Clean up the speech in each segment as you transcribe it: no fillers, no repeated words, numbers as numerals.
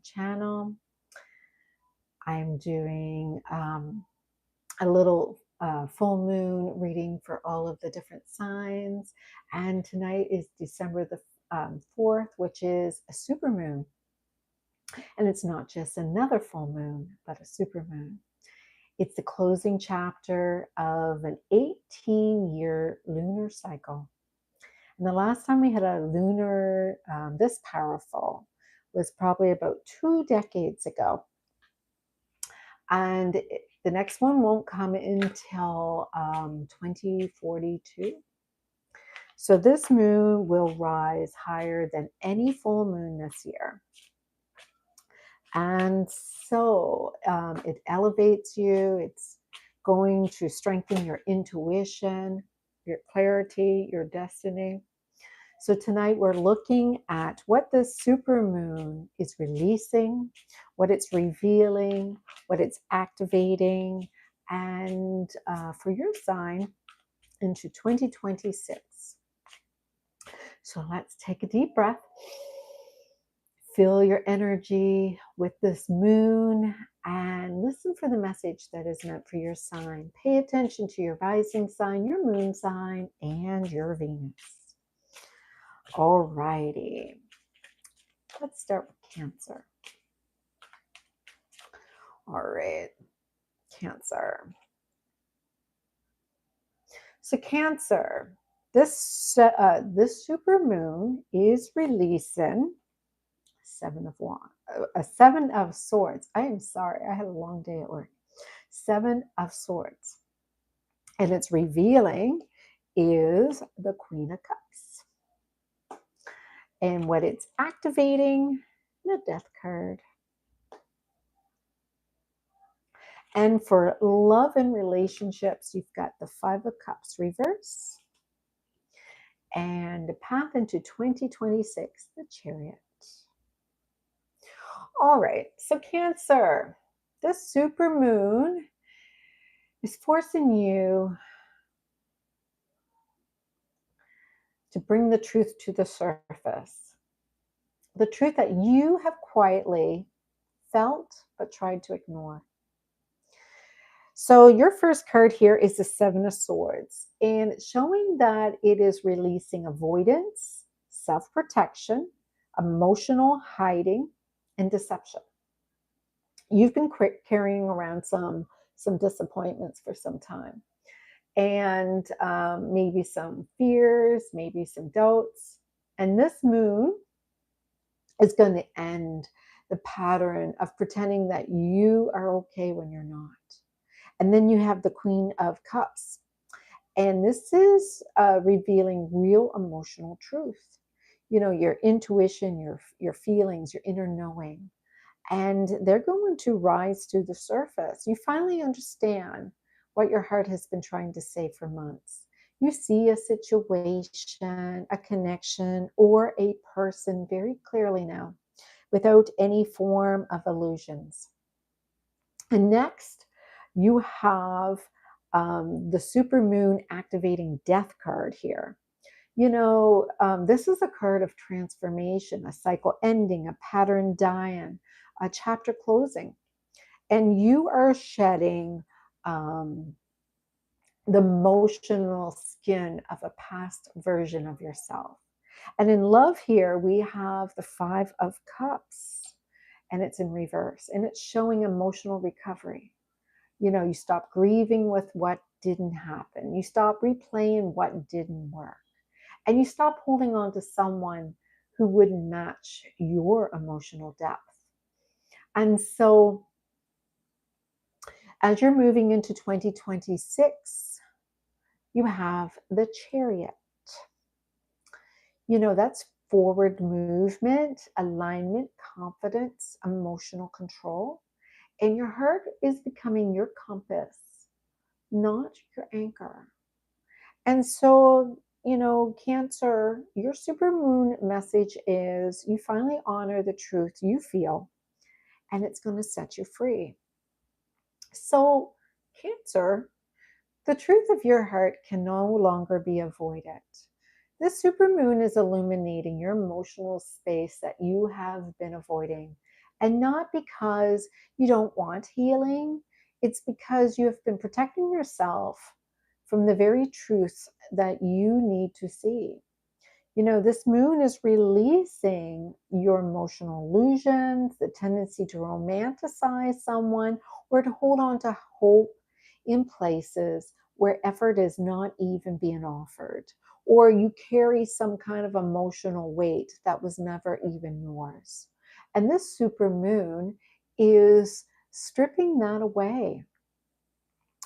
channel. I'm doing a little full moon reading for all of the different signs. And tonight is December the 4th, which is a supermoon. And it's not just another full moon, but a supermoon. It's the closing chapter of an 18-year lunar cycle. And the last time we had a lunar this powerful was probably about 2 decades ago. And the next one won't come until 2042. So this moon will rise higher than any full moon this year. And so it elevates you. It's going to strengthen your intuition, your clarity, your destiny. So tonight we're looking at what this supermoon is releasing, what it's revealing, what it's activating, and for your sign into 2026. So let's take a deep breath. Feel your energy with this moon and listen for the message that is meant for your sign. Pay attention to your rising sign, your moon sign, and your Venus. All righty. Let's start with Cancer. All right, Cancer. So Cancer, this supermoon is releasing a 7 of swords. I am sorry, I had a long day at work. 7 of swords. And it's revealing is the Queen of Cups. And what it's activating, the Death card. And for love and relationships, you've got the 5 of Cups reverse. And the path into 2026, the Chariot. All right, so Cancer, this supermoon is forcing you to bring the truth to the surface. The truth that you have quietly felt but tried to ignore. So your first card here is the 7 of Swords, and it's showing that it is releasing avoidance, self-protection, emotional hiding, and deception. You've been carrying around some disappointments for some time, and maybe some fears, maybe some doubts. And this moon is going to end the pattern of pretending that you are okay when you're not. And then you have the Queen of Cups. And this is revealing real emotional truth. You know, your intuition, your feelings, your inner knowing. And they're going to rise to the surface. You finally understand what your heart has been trying to say for months. You see a situation, a connection, or a person very clearly now, without any form of illusions. And next, you have the supermoon activating Death card here. You know, this is a card of transformation, a cycle ending, a pattern dying, a chapter closing. And you are shedding the emotional skin of a past version of yourself. And in love here, we have the 5 of Cups, and it's in reverse, and it's showing emotional recovery. You know, you stop grieving with what didn't happen. You stop replaying what didn't work. And you stop holding on to someone who wouldn't match your emotional depth. And so as you're moving into 2026, you have the Chariot. You know, that's forward movement, alignment, confidence, emotional control. And your heart is becoming your compass, not your anchor. And so, you know, Cancer, your supermoon message is you finally honor the truth you feel, and it's going to set you free. So, Cancer, the truth of your heart can no longer be avoided. This supermoon is illuminating your emotional space that you have been avoiding, And not because you don't want healing, it's because you have been protecting yourself from the very truths that you need to see. This moon is releasing your emotional illusions, the tendency to romanticize someone, or to hold on to hope in places where effort is not even being offered, or you carry some kind of emotional weight that was never even yours. And this super moon is stripping that away.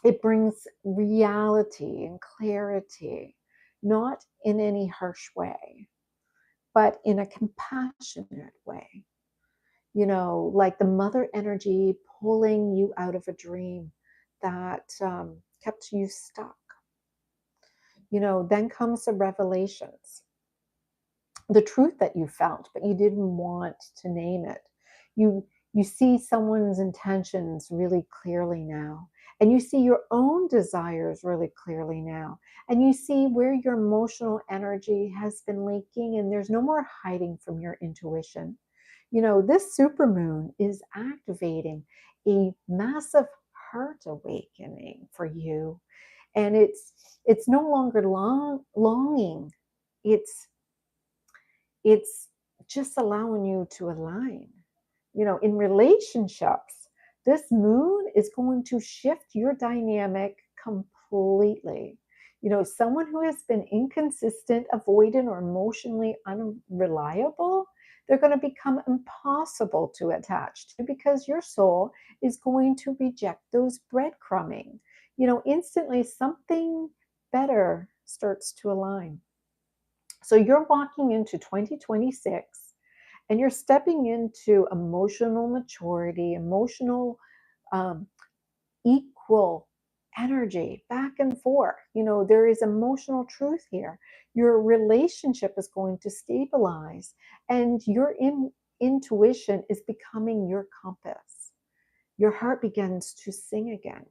It brings reality and clarity, not in any harsh way, but in a compassionate way. Like the mother energy pulling you out of a dream that kept you stuck. Then comes the revelations, the truth that you felt, but you didn't want to name it. You see someone's intentions really clearly now, and you see your own desires really clearly now, and you see where your emotional energy has been leaking, and there's no more hiding from your intuition. This supermoon is activating a massive heart awakening for you, and it's no longer longing. It's it's just allowing you to align. In relationships, this moon is going to shift your dynamic completely. Someone who has been inconsistent, avoidant, or emotionally unreliable, they're going to become impossible to attach to, because your soul is going to reject those breadcrumbing. Instantly something better starts to align. So you're walking into 2026, and you're stepping into emotional maturity, emotional um, equal energy, back and forth. There is emotional truth here. Your relationship is going to stabilize, and your intuition is becoming your compass. Your heart begins to sing again.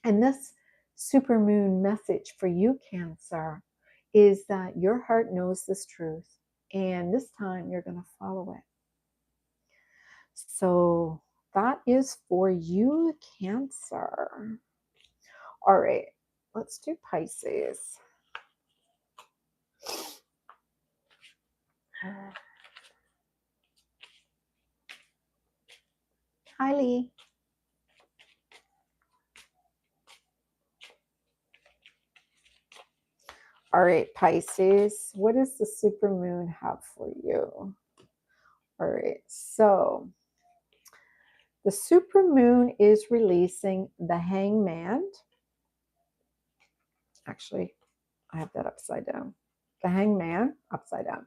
And this supermoon message for you, Cancer, is that your heart knows this truth, and this time you're going to follow it. So that is for you, Cancer. All right, let's do Pisces. Kylie. All right, Pisces, what does the supermoon have for you? All right, so the supermoon is releasing the Hangman. Actually, I have that upside down. The Hangman upside down.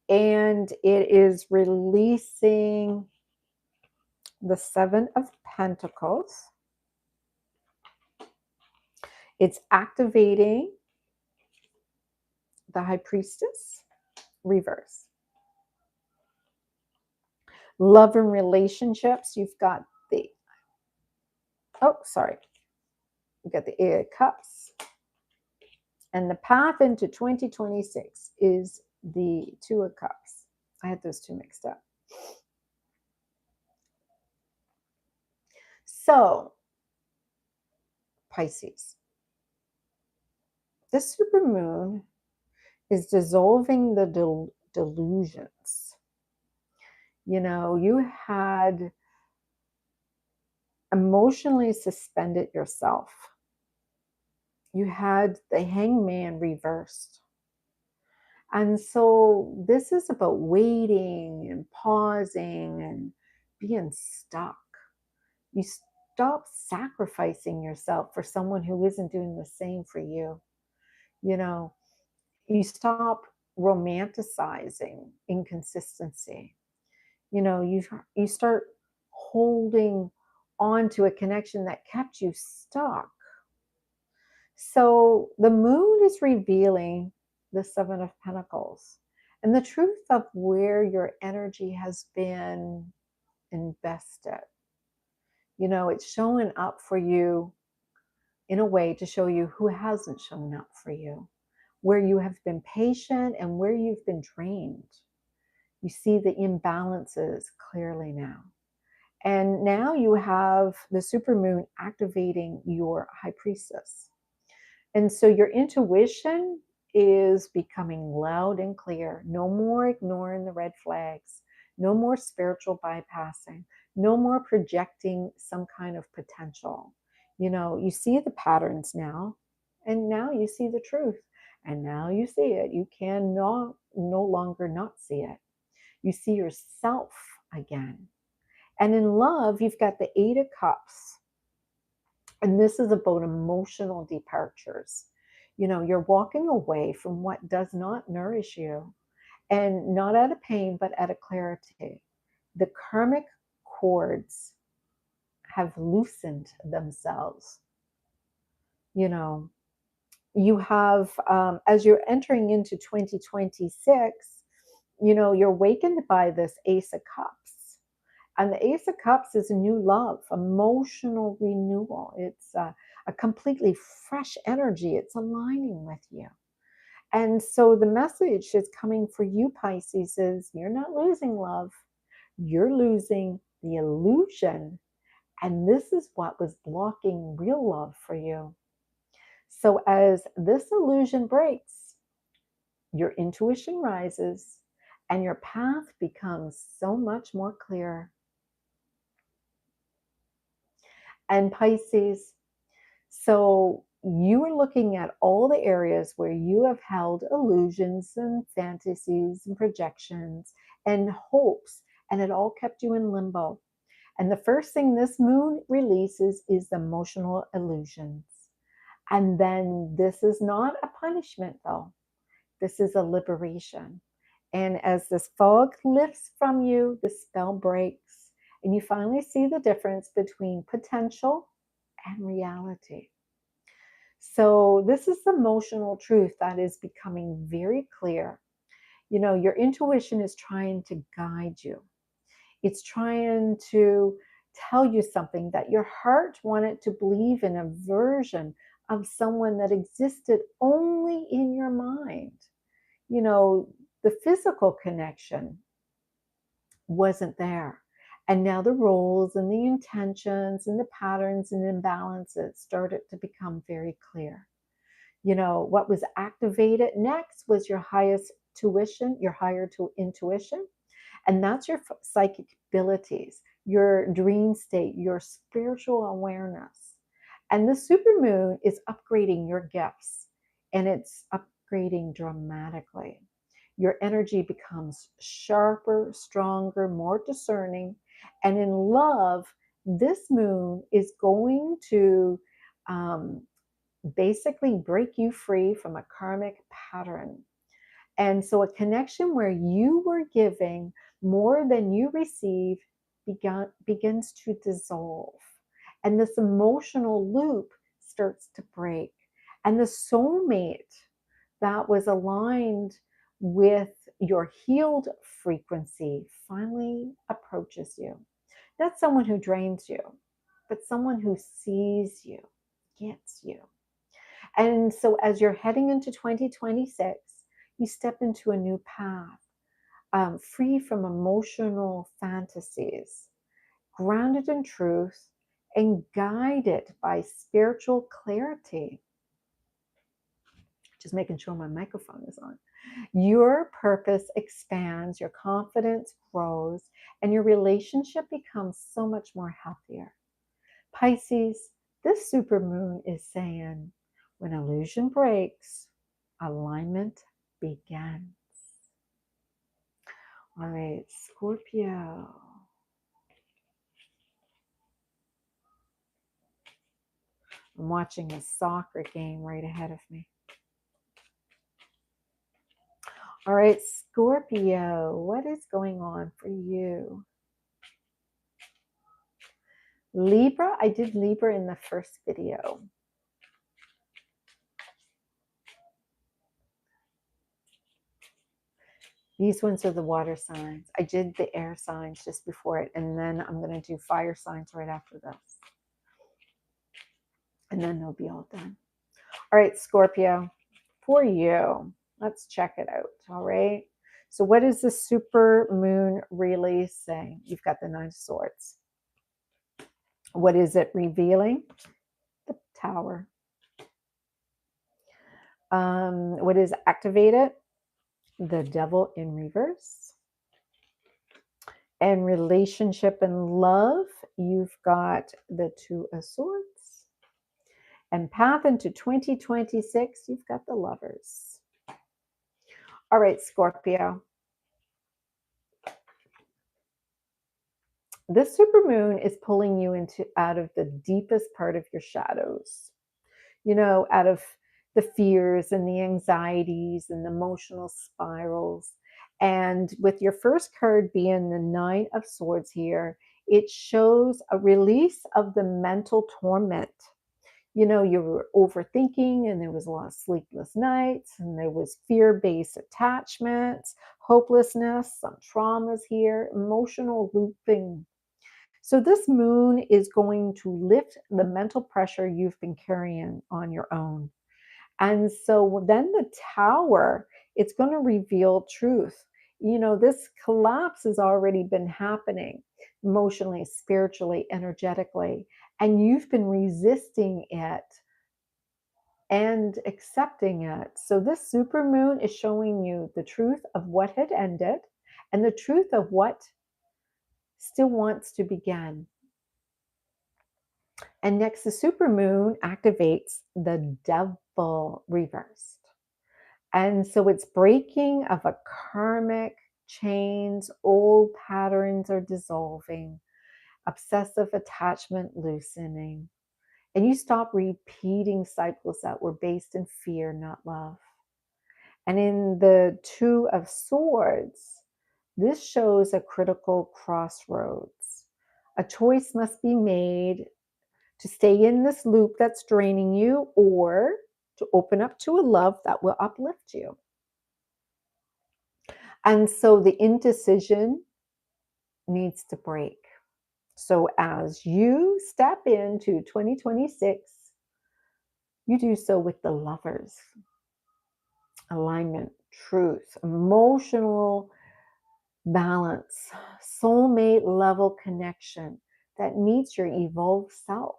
And it is releasing the Seven of Pentacles. It's activating the High Priestess reverse. Love and relationships, you've got the, you got the Eight of Cups. And the path into 2026 is the Two of Cups. I had those two mixed up. So, Pisces, this supermoon is dissolving the delusions. You had emotionally suspended yourself. You had the Hangman reversed. And so this is about waiting and pausing and being stuck. You stop sacrificing yourself for someone who isn't doing the same for you. You stop romanticizing inconsistency. You start holding on to a connection that kept you stuck. So the moon is revealing the Seven of Pentacles and the truth of where your energy has been invested. It's showing up for you in a way to show you who hasn't shown up for you, where you have been patient and where you've been drained. You see the imbalances clearly now. And now you have the supermoon activating your high priestess. And so your intuition is becoming loud and clear. No more ignoring the red flags. No more spiritual bypassing. No more projecting some kind of potential. You see the patterns now, and now you see the truth. And now you see it. You can no longer not see it. You see yourself again. And in love, you've got the Eight of Cups. And this is about emotional departures. You're walking away from what does not nourish you, and not out of pain, but out of clarity. The karmic cords have loosened themselves. You have, as you're entering into 2026, you're awakened by this Ace of Cups. And the Ace of Cups is a new love, emotional renewal. It's a completely fresh energy. It's aligning with you. And so the message is coming for you, Pisces, is you're not losing love. You're losing the illusion. And this is what was blocking real love for you. So as this illusion breaks, your intuition rises and your path becomes so much more clear. And Pisces, so you are looking at all the areas where you have held illusions and fantasies and projections and hopes, and it all kept you in limbo. And the first thing this moon releases is the emotional illusions. And then this is not a punishment, though. This is a liberation. And as this fog lifts from you, the spell breaks, and you finally see the difference between potential and reality. So this is the emotional truth that is becoming very clear. Your intuition is trying to guide you. It's trying to tell you something that your heart wanted to believe in, a version of someone that existed only in your mind. The physical connection wasn't there. And now the roles and the intentions and the patterns and imbalances started to become very clear. What was activated next was your highest tuition, your higher intuition. And that's your psychic abilities, your dream state, your spiritual awareness. And the supermoon is upgrading your gifts, and it's upgrading dramatically. Your energy becomes sharper, stronger, more discerning. And in love, this moon is going to basically break you free from a karmic pattern. And so a connection where you were giving more than you received begins to dissolve. And this emotional loop starts to break. And the soulmate that was aligned with your healed frequency finally approaches you. Not someone who drains you, but someone who sees you, gets you. And so as you're heading into 2026, you step into a new path, free from emotional fantasies, grounded in truth, and guided by spiritual clarity. Just making sure my microphone is on. Your purpose expands, your confidence grows, and your relationship becomes so much more healthier. Pisces, this supermoon is saying, when illusion breaks, alignment begins. All right, Scorpio. I'm watching a soccer game right ahead of me. All right, Scorpio, what is going on for you? Libra, I did Libra in the first video. These ones are the water signs. I did the air signs just before it, and then I'm going to do fire signs right after this. And then they'll be all done. All right, Scorpio, for you, let's check it out. All right. So what is the super moon really saying? You've got the Nine of Swords. What is it revealing? The Tower. What is activated? The Devil in reverse. And relationship and love, you've got the Two of Swords. And path into 2026, you've got the Lovers. All right, Scorpio. This supermoon is pulling you out of the deepest part of your shadows. Out of the fears and the anxieties and the emotional spirals. And with your first card being the Nine of Swords here, it shows a release of the mental torment. You were overthinking, and there was a lot of sleepless nights, and there was fear-based attachments, hopelessness, some traumas here, emotional looping. So this moon is going to lift the mental pressure you've been carrying on your own. And so then the Tower, it's going to reveal truth. This collapse has already been happening emotionally, spiritually, energetically, and you've been resisting it and accepting it. So this supermoon is showing you the truth of what had ended and the truth of what still wants to begin. And next, the supermoon activates the Devil reversed. And so it's breaking of a karmic chains, old patterns are dissolving, obsessive attachment loosening. And you stop repeating cycles that were based in fear, not love. And in the Two of Swords, this shows a critical crossroads. A choice must be made to stay in this loop that's draining you, or to open up to a love that will uplift you. And so the indecision needs to break. So as you step into 2026, you do so with the Lovers. Alignment, truth, emotional balance, soulmate level connection that meets your evolved self.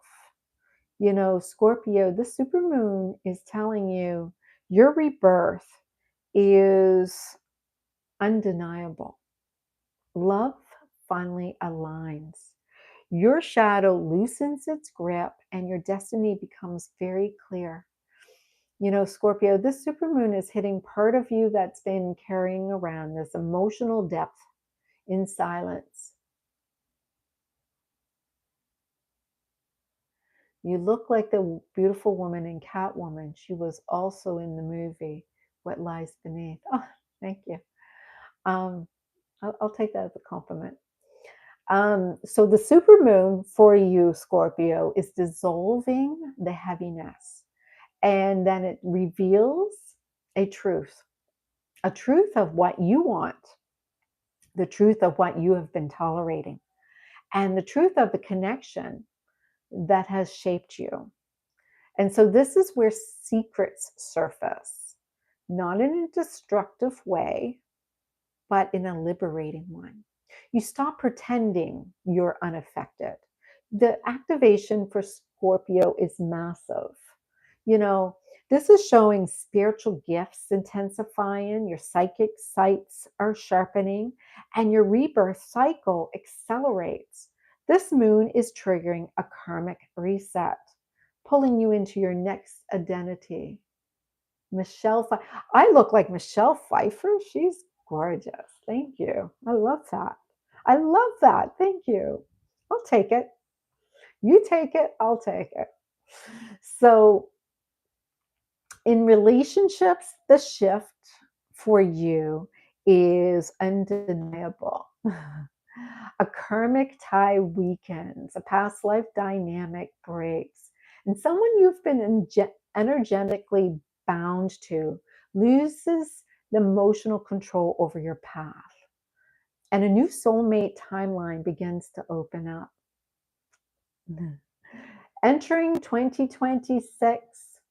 Scorpio, the supermoon is telling you your rebirth is undeniable. Love finally aligns. Your shadow loosens its grip and your destiny becomes very clear. Scorpio, this supermoon is hitting part of you that's been carrying around this emotional depth in silence. You look like the beautiful woman in Catwoman. She was also in the movie What Lies Beneath. Oh, thank you. I'll take that as a compliment. So the supermoon for you, Scorpio, is dissolving the heaviness. And then it reveals a truth of what you want, the truth of what you have been tolerating, and the truth of the connection that has shaped you. And so this is where secrets surface, not in a destructive way, but in a liberating one. You stop pretending you're unaffected. The activation for Scorpio is massive. This is showing spiritual gifts intensifying, your psychic sights are sharpening, and your rebirth cycle accelerates. This moon is triggering a karmic reset, pulling you into your next identity. I look like Michelle Pfeiffer. She's gorgeous. Thank you. I love that. I love that. Thank you. I'll take it. You take it, I'll take it. So, in relationships, the shift for you is undeniable. A karmic tie weakens, a past life dynamic breaks, and someone you've been energetically bound to loses the emotional control over your path. And a new soulmate timeline begins to open up. Entering 2026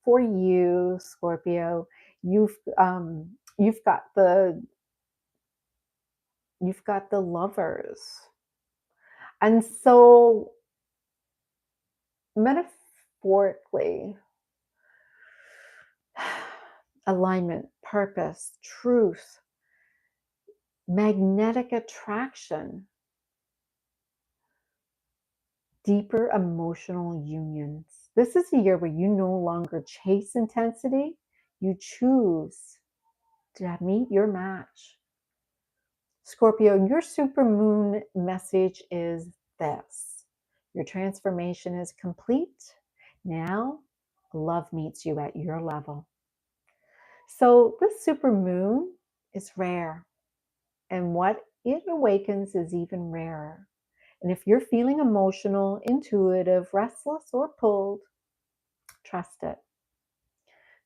for you, Scorpio, you've got the You've got the Lovers. And so, metaphorically, alignment, purpose, truth, magnetic attraction, deeper emotional unions. This is a year where you no longer chase intensity, you choose to meet your match. Scorpio, your supermoon message is this: your transformation is complete. Now, love meets you at your level. So, this supermoon is rare, and what it awakens is even rarer. And if you're feeling emotional, intuitive, restless, or pulled, trust it.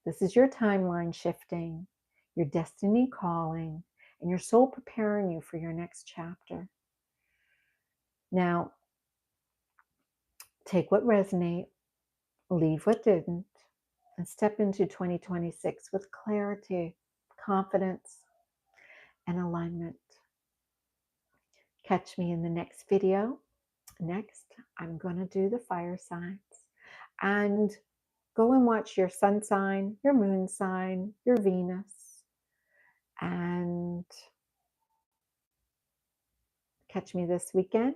This is your timeline shifting, your destiny calling, and your soul preparing you for your next chapter. Now, take what resonates, leave what didn't, and step into 2026 with clarity, confidence, and alignment. Catch me in the next video. Next, I'm going to do the fire signs. And go and watch your sun sign, your moon sign, your Venus, and catch me this weekend.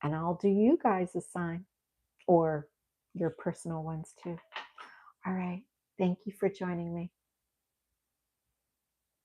And I'll do you guys a sign, or your personal ones too. All right. Thank you for joining me.